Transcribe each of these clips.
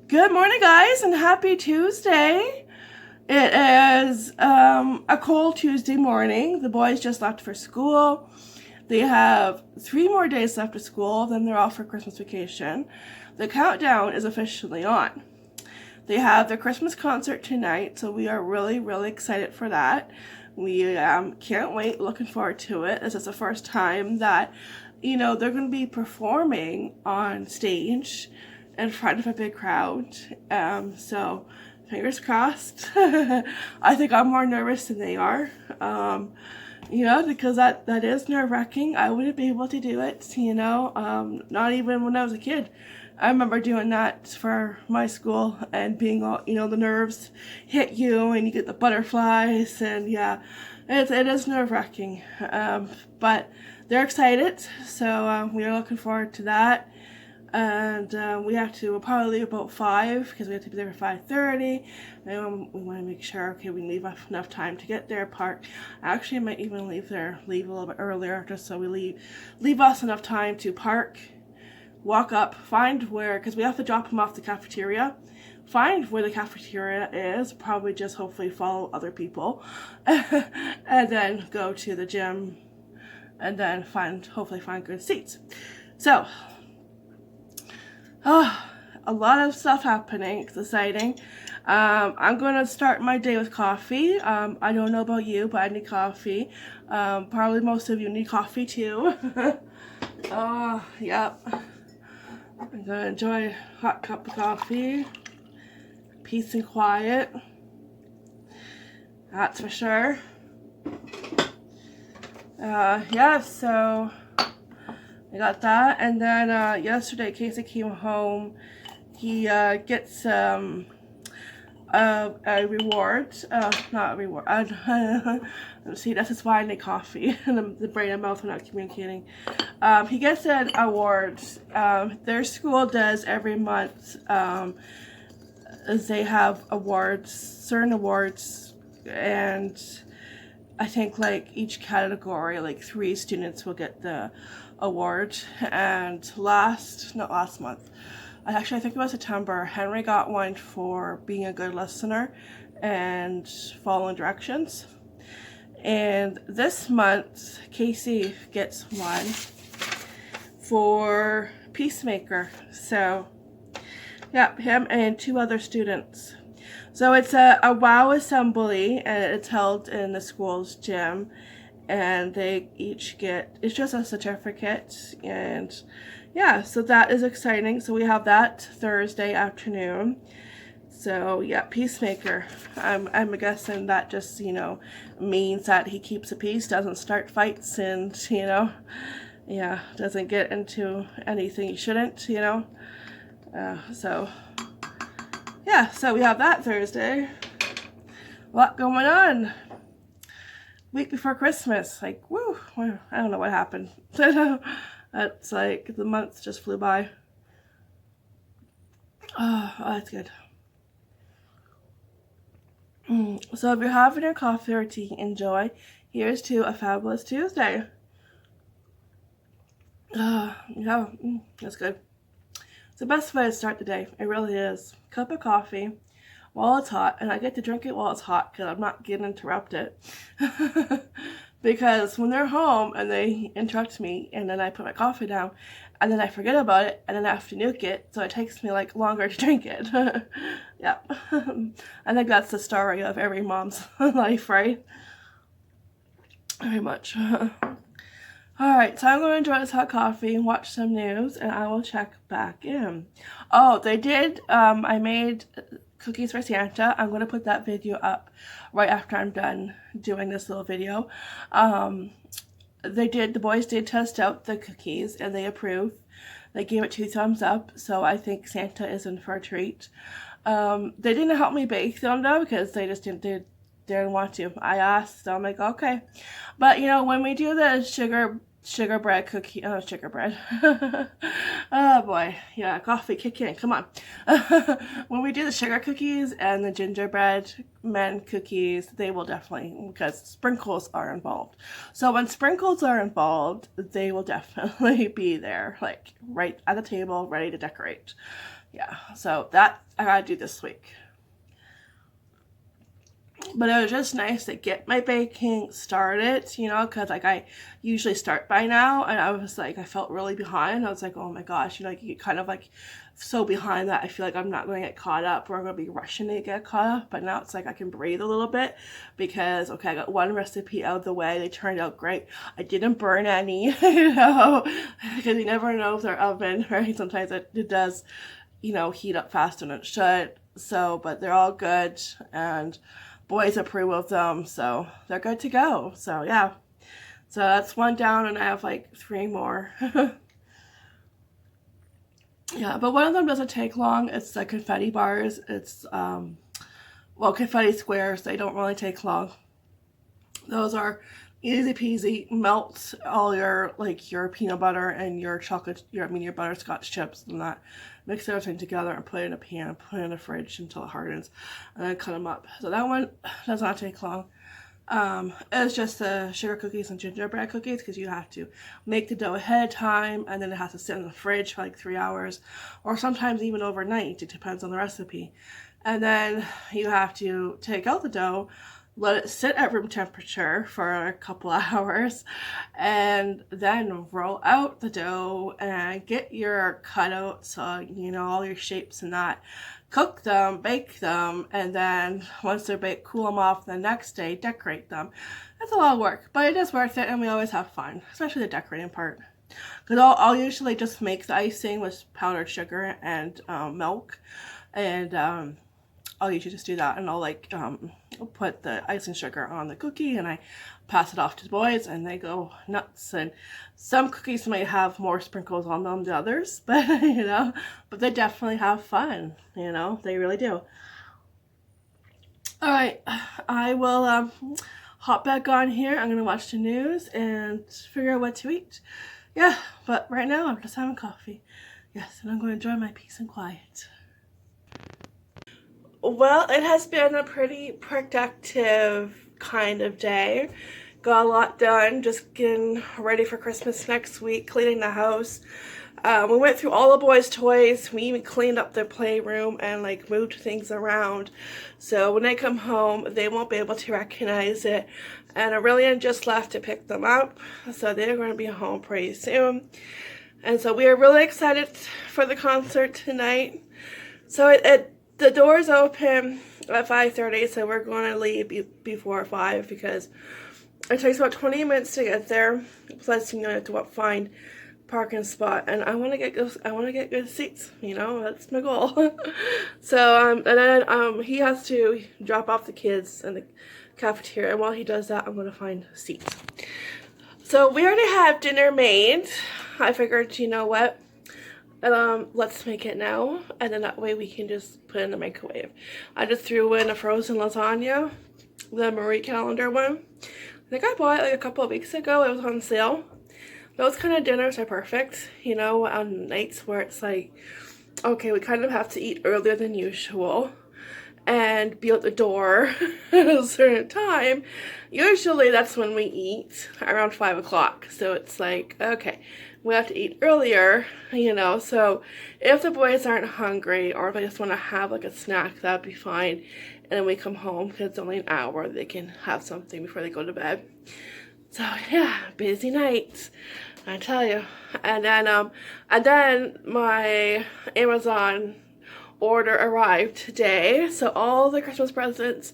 Good morning, guys, and happy Tuesday. It is a cold Tuesday morning. The boys just left for school. They have 3 more days left of school, then they're off for Christmas vacation. The countdown is officially on. They have their Christmas concert tonight, so we are really, really excited for that. We can't wait, looking forward to it. This is the first time that, they're going to be performing on stage in front of a big crowd. So fingers crossed. I think I'm more nervous than they are. Because that is nerve-wracking. I wouldn't be able to do it, not even when I was a kid. I remember doing that for my school and being all, the nerves hit you and you get the butterflies, and yeah, it is nerve-wracking. But they're excited, so we are looking forward to that. And we'll probably leave about 5 because we have to be there for 5:30. And we want to make sure, okay, we leave enough time to get there, park. Actually, I might even leave a little bit earlier just so we leave us enough time to park, walk up, find where, because we have to drop them off the cafeteria. Find where the cafeteria is, probably just hopefully follow other people, and then go to the gym, and then hopefully find good seats. So, a lot of stuff happening. It's exciting. I'm going to start my day with coffee. I don't know about you, but I need coffee. Probably most of you need coffee too. Yep. I'm going to enjoy a hot cup of coffee. Peace and quiet. That's for sure. So I got that, and then yesterday Casey came home. He gets a reward, not a reward. See, that's just why I need coffee. The brain and mouth are not communicating. He gets an award. Their school does every month. They have awards, certain awards, and I think like each category, like 3 students will get the award. And not last month, actually I think it was September, Henry got one for being a good listener and following directions. And this month Casey gets one for peacemaker. So yeah, him and 2 other students. So it's a WOW assembly, and it's held in the school's gym, and they each it's just a certificate, and yeah, so that is exciting. So we have that Thursday afternoon. So yeah, peacemaker. I'm guessing that just, means that he keeps the peace, doesn't start fights, and, doesn't get into anything he shouldn't, so yeah, so we have that Thursday. A lot going on. Week before Christmas, like, woo, I don't know what happened. It's like the months just flew by. Oh, that's good. So if you're having your coffee or tea, enjoy. Here's to a fabulous Tuesday. That's good. It's the best way to start the day. It really is. Cup of coffee while it's hot, and I get to drink it while it's hot because I'm not getting interrupted. Because when they're home and they interrupt me, and then I put my coffee down, and then I forget about it, and then I have to nuke it, so it takes me like longer to drink it. Yep. I think that's the story of every mom's life, right? Very much. Alright, so I'm going to enjoy this hot coffee and watch some news, and I will check back in. Oh, they did, I made cookies for Santa. I'm going to put that video up right after I'm done doing this little video. The boys did test out the cookies, and they approved. They gave it 2 thumbs up, so I think Santa is in for a treat. They didn't help me bake them, though, because they just didn't want to. I asked, so I'm like, okay. But, when we do the sugar bread cookie, sugar bread. Oh boy, yeah, coffee, kick in, come on. When we do the sugar cookies and the gingerbread men cookies, they will definitely, because sprinkles are involved. So when sprinkles are involved, they will definitely be there, like right at the table, ready to decorate. Yeah, so that I gotta do this week. But it was just nice to get my baking started, you know, because like I usually start by now, and I was like, I felt really behind. I was like, oh my gosh, you know, like you get kind of like so behind that I feel like I'm not going to get caught up, or I'm going to be rushing to get caught up. But now it's like I can breathe a little bit because, okay, I got one recipe out of the way. They turned out great. I didn't burn any, you know, because you never know if they're oven, right? Sometimes it does, you know, heat up faster than it should. So, but they're all good, and boys approve of them, so they're good to go. So yeah, so that's one down, and I have like 3 more. Yeah, but one of them doesn't take long. It's the confetti bars. It's well, confetti squares. They don't really take long. Those are easy peasy. Melt all your like your peanut butter and your chocolate, your butterscotch chips and that. Mix everything together and put it in a pan. Put it in the fridge until it hardens, and then cut them up. So that one does not take long. It's just the sugar cookies and gingerbread cookies, because you have to make the dough ahead of time, and then it has to sit in the fridge for like 3 hours, or sometimes even overnight. It depends on the recipe. And then you have to take out the dough, let it sit at room temperature for a couple of hours, and then roll out the dough and get your cutouts, you know, all your shapes and that. Cook them, bake them, and then once they're baked, cool them off the next day, decorate them. That's a lot of work, but it is worth it, and we always have fun, especially the decorating part. Because I'll usually just make the icing with powdered sugar and milk, and I'll usually just do that, and I'll like put the icing sugar on the cookie, and I pass it off to the boys, and they go nuts. And some cookies might have more sprinkles on them than others, but you know, but they definitely have fun, you know, they really do. All right, I will hop back on here. I'm gonna watch the news and figure out what to eat. Yeah, but right now I'm just having coffee. Yes, and I'm going to enjoy my peace and quiet. Well, it has been a pretty productive kind of day. Got a lot done, just getting ready for Christmas next week, cleaning the house. We went through all the boys' toys. We even cleaned up their playroom and like moved things around. So when they come home, they won't be able to recognize it. And Aurelian just left to pick them up, so they're going to be home pretty soon. And so we are really excited for the concert tonight. So the doors open at 5:30, so we're going to leave before 5 because it takes about 20 minutes to get there. Plus, you know, you have to find parking spot, and I want to get good seats. You know, that's my goal. So and then he has to drop off the kids in the cafeteria, and while he does that, I'm going to find seats. So we already have dinner made. I figured, you know what? Let's make it now, and then that way we can just put it in the microwave. I just threw in a frozen lasagna, the Marie Calendar one. I think I bought it like a couple of weeks ago. It was on sale. Those kind of dinners are perfect, you know, on nights where it's like, okay, we kind of have to eat earlier than usual and be at the door at a certain time. Usually that's when we eat, around 5 o'clock. So it's like, okay, we have to eat earlier, you know. So if the boys aren't hungry, or if they just want to have like a snack, that'd be fine. And then we come home, because it's only an hour, they can have something before they go to bed. So yeah, busy night, I tell you. And then my Amazon order arrived today, so all the Christmas presents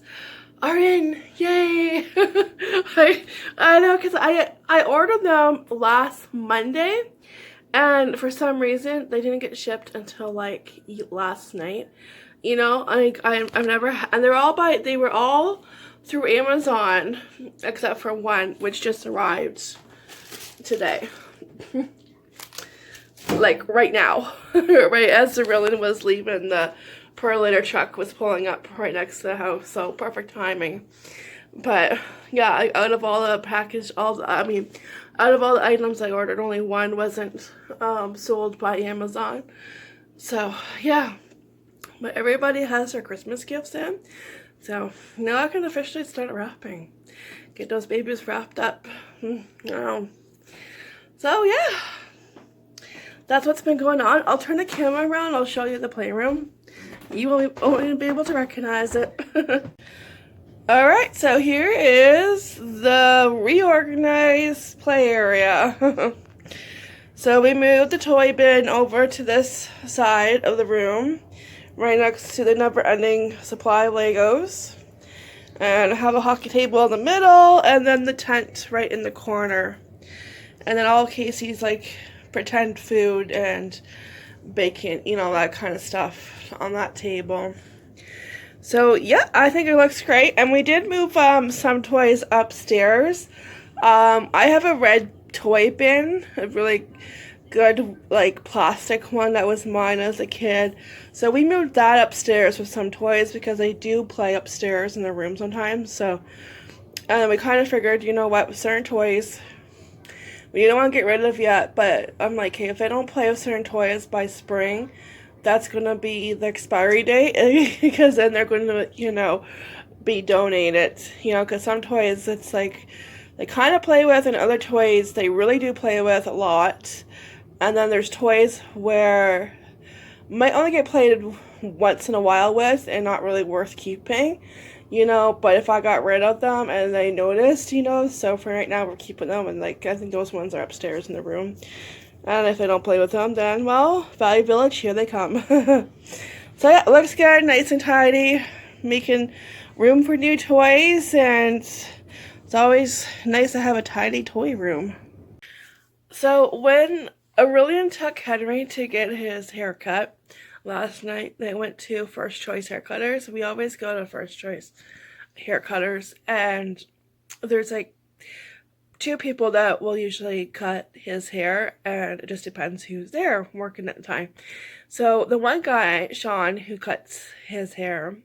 are in. Yay! I know, because I ordered them last Monday, and for some reason they didn't get shipped until like last night. You know, I've never, and they were all through Amazon except for one, which just arrived today. Like right now, right as Aurelian was leaving, the Perlator truck was pulling up right next to the house, so perfect timing. But yeah, out of all the out of all the items I ordered, only one wasn't sold by Amazon. So yeah, but everybody has their Christmas gifts in, so now I can officially start wrapping, get those babies wrapped up. So yeah. that's what's been going on. I'll turn the camera around. I'll show you the playroom. You won't be able to recognize it. Alright, so here is the reorganized play area. So we moved the toy bin over to this side of the room, right next to the never-ending supply of Legos. And I have a hockey table in the middle, and then the tent right in the corner. And then all Casey's like pretend food and bacon, you know, that kind of stuff on that table. So yeah, I think it looks great. And we did move some toys upstairs. I have a red toy bin, a really good like plastic one that was mine as a kid. So we moved that upstairs with some toys because I do play upstairs in the room sometimes. So we kind of figured, you know what, with certain toys we don't want to get rid of yet, but I'm like, hey, if I don't play with certain toys by spring, that's going to be the expiry date, because then they're going to, you know, be donated, you know, because some toys, it's like, they kind of play with, and other toys, they really do play with a lot, and then there's toys where might only get played once in a while with, and not really worth keeping, you know, but if I got rid of them and they noticed, you know, so for right now we're keeping them, and like I think those ones are upstairs in the room, and if I don't play with them, then well, Value Village, here they come. So yeah, it looks good, nice and tidy, making room for new toys, and it's always nice to have a tidy toy room. So when Aurelian took Henry to get his haircut last night, they went to First Choice Haircutters. We always go to First Choice Haircutters, and there's like 2 people that will usually cut his hair, and it just depends who's there working at the time. So the one guy, Sean, who cuts his hair,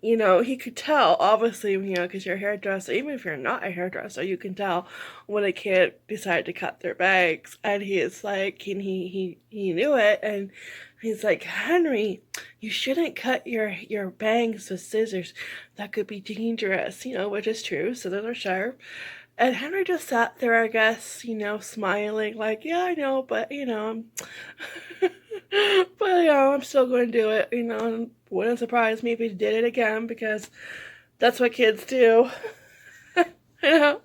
you know, he could tell, obviously, you know, because you're a hairdresser, even if you're not a hairdresser, you can tell when a kid decided to cut their bangs. And he is like, and he knew it, and he's like, Henry, you shouldn't cut your bangs with scissors. That could be dangerous, you know, which is true. Scissors are sharp. And Henry just sat there, I guess, you know, smiling, like, yeah, I know, but, you know, but, you know, I'm still going to do it, you know, and wouldn't surprise me if he did it again, because that's what kids do, you know.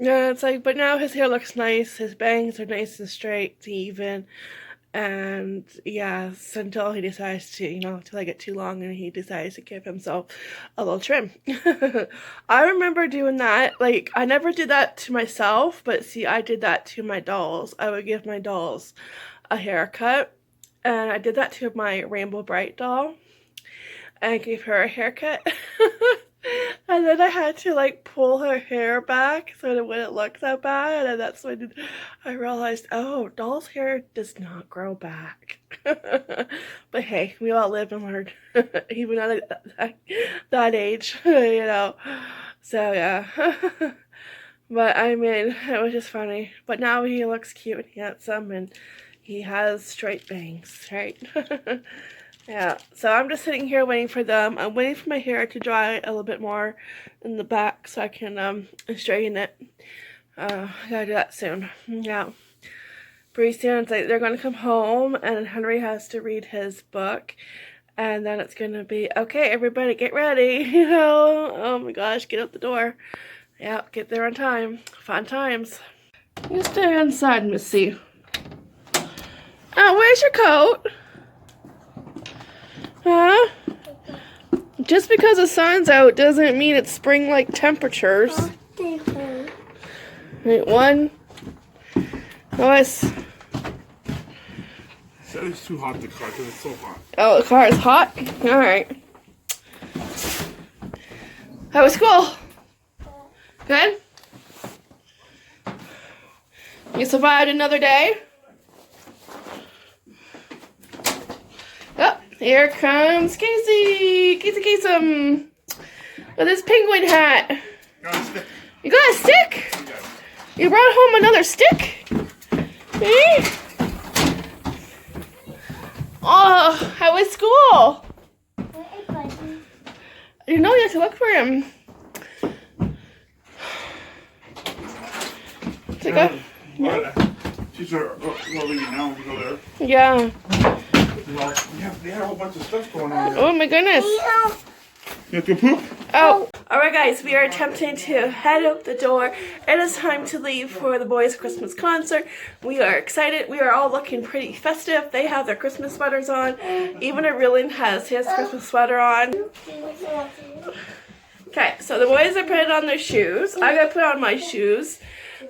Yeah, it's like, but now his hair looks nice, his bangs are nice and straight, even, and yes, until he decides to, you know, until I get too long and he decides to give himself a little trim. I remember doing that. Like, I never did that to myself, but see, I did that to my dolls. I would give my dolls a haircut, and I did that to my Rainbow Bright doll, and gave her a haircut. And then I had to like pull her hair back so it wouldn't look that bad, and that's when I realized, oh, doll's hair does not grow back. But hey, we all live and learn, even at that age, you know. So yeah. But I mean, it was just funny. But now he looks cute and handsome, and he has straight bangs, right? Yeah, so I'm just sitting here waiting for them. I'm waiting for my hair to dry a little bit more in the back so I can straighten it. I gotta do that soon. Yeah. Pretty soon it's like they're gonna come home, and Henry has to read his book, and then it's gonna be, okay, everybody get ready, you know. Oh my gosh, get out the door. Yeah, get there on time. Fun times. You stay inside, Missy. Oh, where's your coat? Huh? Just because the sun's out doesn't mean it's spring-like temperatures. Right, one. Notice. It's too hot in the car because it's so hot. Oh, the car is hot? Alright. How was school? Good? You survived another day? Oh, here comes Casey! Casey Kasem! With his penguin hat. You got a stick? You brought home another stick? Eh? Oh, how was school? You know you have to look for him. She These are loving it now. We go there. Yeah. Well, they have a whole bunch of stuff going on there. Oh my goodness. You have to poop? Oh. Alright guys, we are attempting to head out the door. It is time to leave for the boys' Christmas concert. We are excited. We are all looking pretty festive. They have their Christmas sweaters on. Even Aurelian has his Christmas sweater on. Okay, so the boys are putting on their shoes. I gotta put on my shoes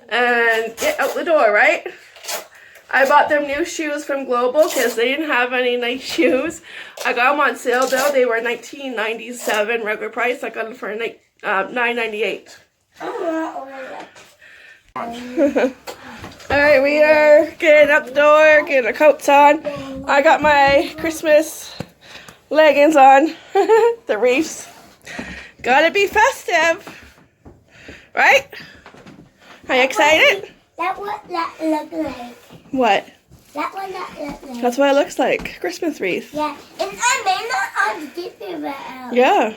and get out the door, right? I bought them new shoes from Global because they didn't have any nice shoes. I got them on sale though. They were $19.97 regular price. I got them for $9.98. Alright, we are getting up the door, getting our coats on. I got my Christmas leggings on, the reefs. Gotta be festive, right? Are you excited? That what that look like. What? That one that look like. That's what it looks like. Christmas wreath. Yeah, and I may not have to get it out. Yeah.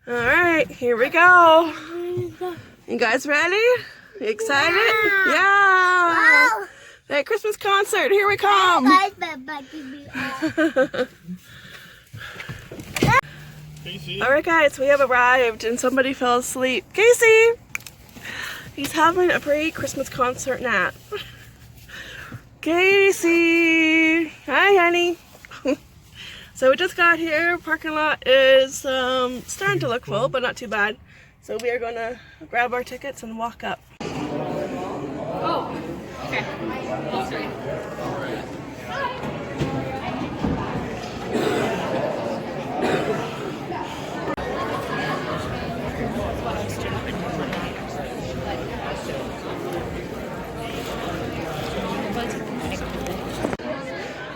Alright, here we go. You guys ready? You excited? Yeah. Wow. That Christmas concert, here we come. Casey? Alright guys, we have arrived and somebody fell asleep. Casey! He's having a pre-Christmas concert nap. Casey! Hi honey! So we just got here. Parking lot is starting to look full, but not too bad. So we are going to grab our tickets and walk up. Oh, okay. Sorry.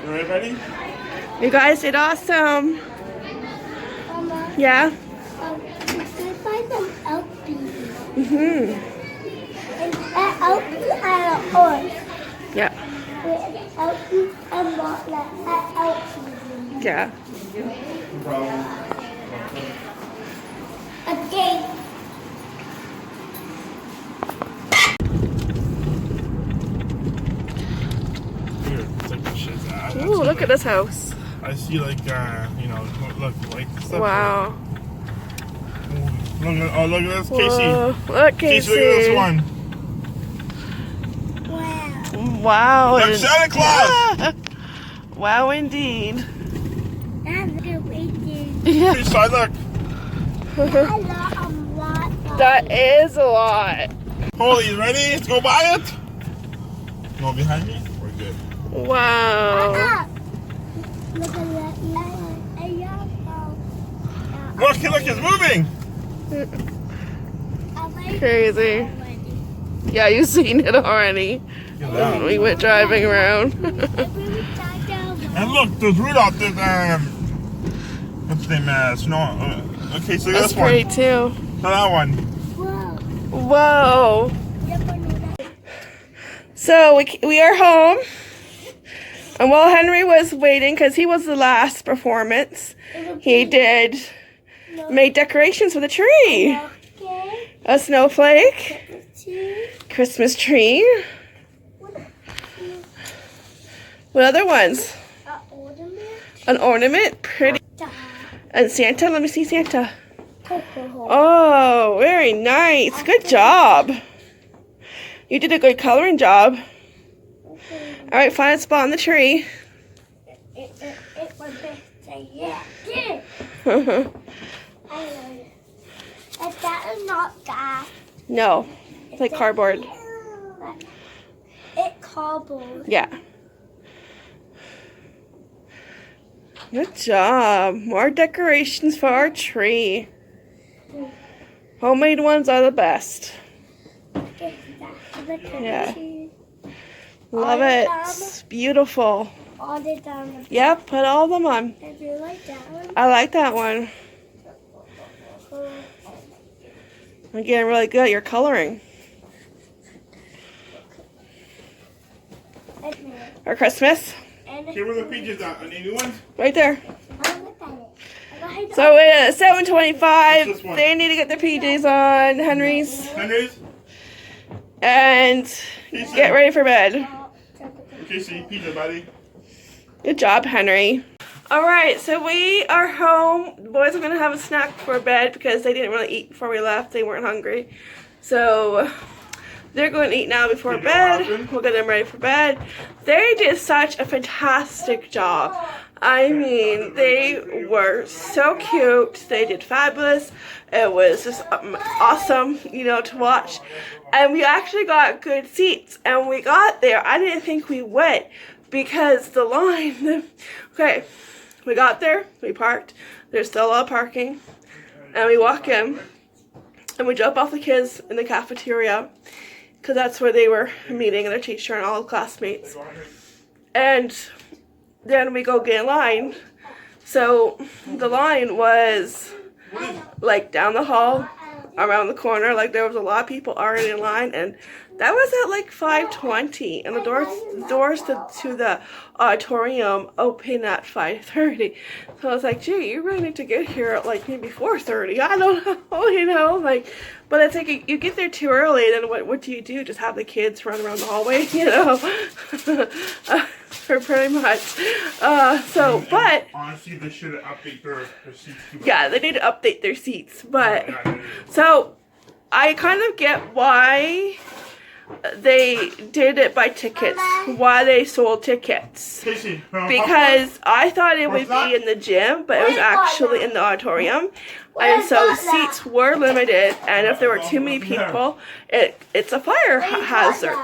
You ready? You guys did awesome. Mama, Yeah? you can find them Elpies. Mm-hmm. And Elpies are orange. Yeah. Elpies are not like Elpies. Yeah. Okay. Here, take the shit out. Ooh, look at this house. I see like, look, like stuff. Wow. Look at this, Casey. Whoa. Look, Casey, Casey. look at this one. Wow. Wow. Look, Santa Claus. Wow, indeed. That's good waiting. Yeah. Casey, look. I love a lot. That is a lot. Holy, you ready? Let's go buy it. No, behind me? We're good. Wow. Look at that yellow. A yellow. Look, it's moving. Crazy. Yeah, you've seen it already. Look at that. We went driving around. And look, there's Rudolph. There's what's his name? Snow. Okay, so That's this one. pretty too. So that one. Whoa. So we are home. And while Henry was waiting, because he was the last performance, he did make decorations for the tree. A snowflake, Christmas tree. What other ones? An ornament, pretty. And Santa, let me see Santa. Oh, very nice. Good job. You did a good coloring job. All right, find a spot on the tree. That is not that. No, it's like cardboard. It cardboard. Yeah. Good job. More decorations for our tree. Homemade ones are the best. Yeah. Love it. It's beautiful. All the time. Yep, put all of them on. If you like that one. I like that one. You're getting really good at your coloring. For Christmas. Here were the peaches at. Any new ones? Right there. Look at it. So at 7:25, What's this one? they need to get their PJs on, Henry's. Henry's? And Casey. Get ready for bed. Casey, pizza, buddy. Good job, Henry. Alright, so we are home. The boys are going to have a snack before bed because they didn't really eat before we left. They weren't hungry. So they're going to eat now before bed. We'll get them ready for bed. They did such a fantastic job. I mean, they were so cute. They did fabulous. It was just awesome, you know, to watch. And we actually got good seats. And we got there. I didn't think we would because the line, okay, we got there, we parked. There's still a lot of parking. And we walk in and we drop off the kids in the cafeteria because that's where they were meeting and their teacher and all the classmates. And then we go get in line. So the line was like down the hall, around the corner. Like there was a lot of people already in line, and that was at like 5:20, and the doors to the auditorium open at 5:30. So I was like, gee, you really need to get here at like maybe 4:30. I don't know, you know, like. But it's like you get there too early, then what do you do? Just have the kids run around the hallway, you know? Pretty much. But honestly, they should update their seats too. Yeah, they need to update their seats. But so I kind of get why they did it by tickets, why they sold tickets. Because I thought it would be in the gym, but it was actually in the auditorium. And so seats were limited, and if there were too many people, it's a fire hazard.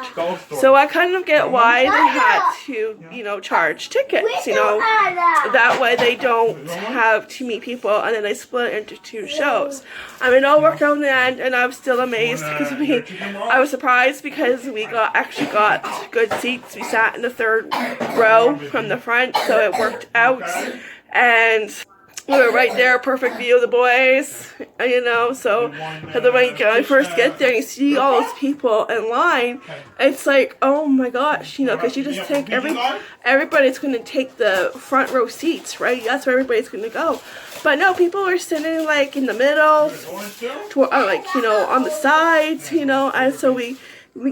So I kind of get why they had to, you know, charge tickets, you know, that way they don't have too many people, and then they split into two shows. I mean, it all worked out in the end, and I'm still amazed because I was surprised because we actually got good seats. We sat in the third row from the front, so it worked out, and we were right there, perfect view of the boys, you know, so when you first get there and you see all those people in line, it's like, oh my gosh, you know, because you just think everybody's going to take the front row seats, right? That's where everybody's going to go. But no, people are sitting like in the middle, like, you know, on the sides, you know, and so we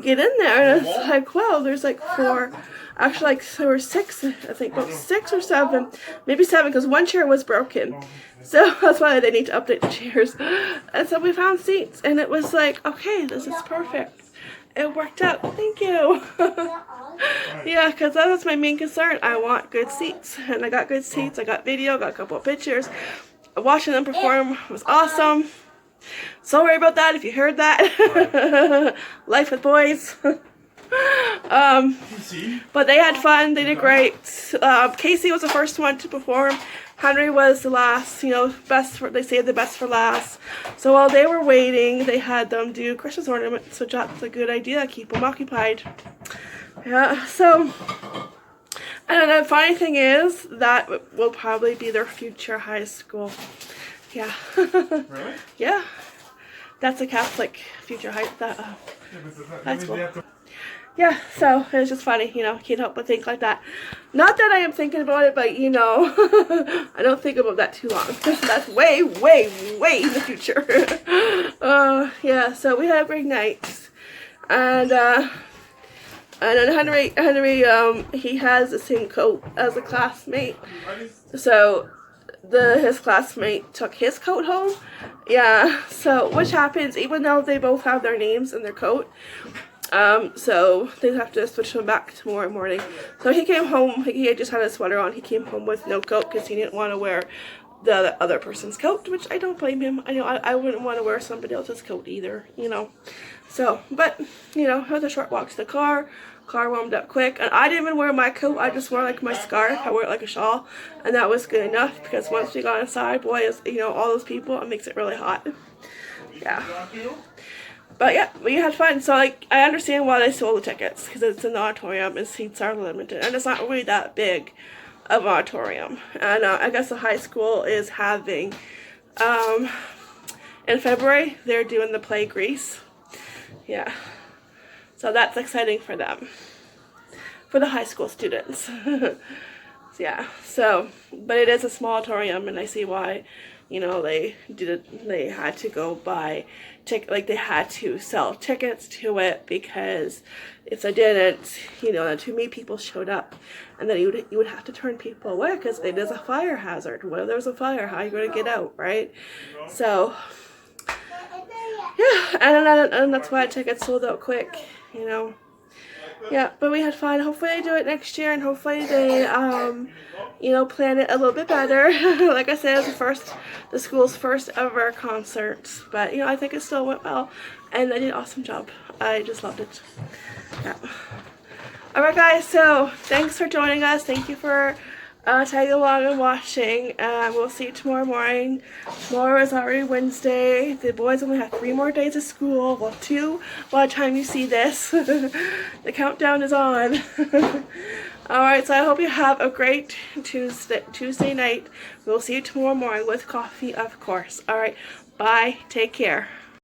get in there and it's like, well, there's like four. Actually, like there were six, I think, about 6 or 7, maybe 7, because one chair was broken. So that's why they need to update the chairs. And so we found seats, and it was like, okay, this is perfect. It worked out. Thank you. Yeah, because that was my main concern. I want good seats, and I got good seats. I got video, got a couple of pictures. Watching them perform was awesome. Sorry about that if you heard that. Life with boys. But they had fun. They did great. Casey was the first one to perform. Henry was the last, you know, they saved the best for last. So while they were waiting, they had them do Christmas ornaments, which that's a good idea. Keep them occupied. Yeah, so, and the funny thing is, that will probably be their future high school. Yeah. Really? Yeah. That's a Catholic future high school. Yeah, so it was just funny, you know, can't help but think like that. Not that I am thinking about it, but, you know, I don't think about that too long. That's way, way, way in the future. Yeah, so we had a great night. And then Henry, he has the same coat as a classmate. So his classmate took his coat home. Yeah, so which happens even though they both have their names in their coat. So they have to switch them back tomorrow morning. So he came home, he had just had a sweater on, he came home with no coat because he didn't want to wear the other person's coat, which I don't blame him. I know I wouldn't want to wear somebody else's coat either, you know. So, but, you know, it was a short walk to the car warmed up quick, and I didn't even wear my coat, I just wore like my scarf, I wore it like a shawl, and that was good enough because once we got inside, boy, you know, all those people, it makes it really hot. Yeah. But yeah, we had fun. So like, I understand why they sold the tickets because it's an auditorium and seats are limited, and it's not really that big of an auditorium. And I guess the high school is having, in February, they're doing the play Grease. Yeah, so that's exciting for them, for the high school students. Yeah, so, but it is a small auditorium, and I see why, you know, they had to go buy like they had to sell tickets to it, because if they didn't, you know, too many people showed up, and then you would have to turn people away, because there's a fire hazard. What if there's a fire? How are you going to get out, right? So, yeah, and that's why tickets sold out quick, you know. Yeah, but we had fun. Hopefully they do it next year, and hopefully they, you know, plan it a little bit better. Like I said, it was the school's first ever concert, but, you know, I think it still went well, and they did an awesome job. I just loved it. Yeah. Alright guys, so thanks for joining us. Thank you for tagging along and watching. We'll see you tomorrow morning. Tomorrow is already Wednesday. The boys only have 3 more days of school. Well, 2 by the time you see this. The countdown is on. Alright, so I hope you have a great Tuesday night. We'll see you tomorrow morning with coffee, of course. Alright, bye. Take care.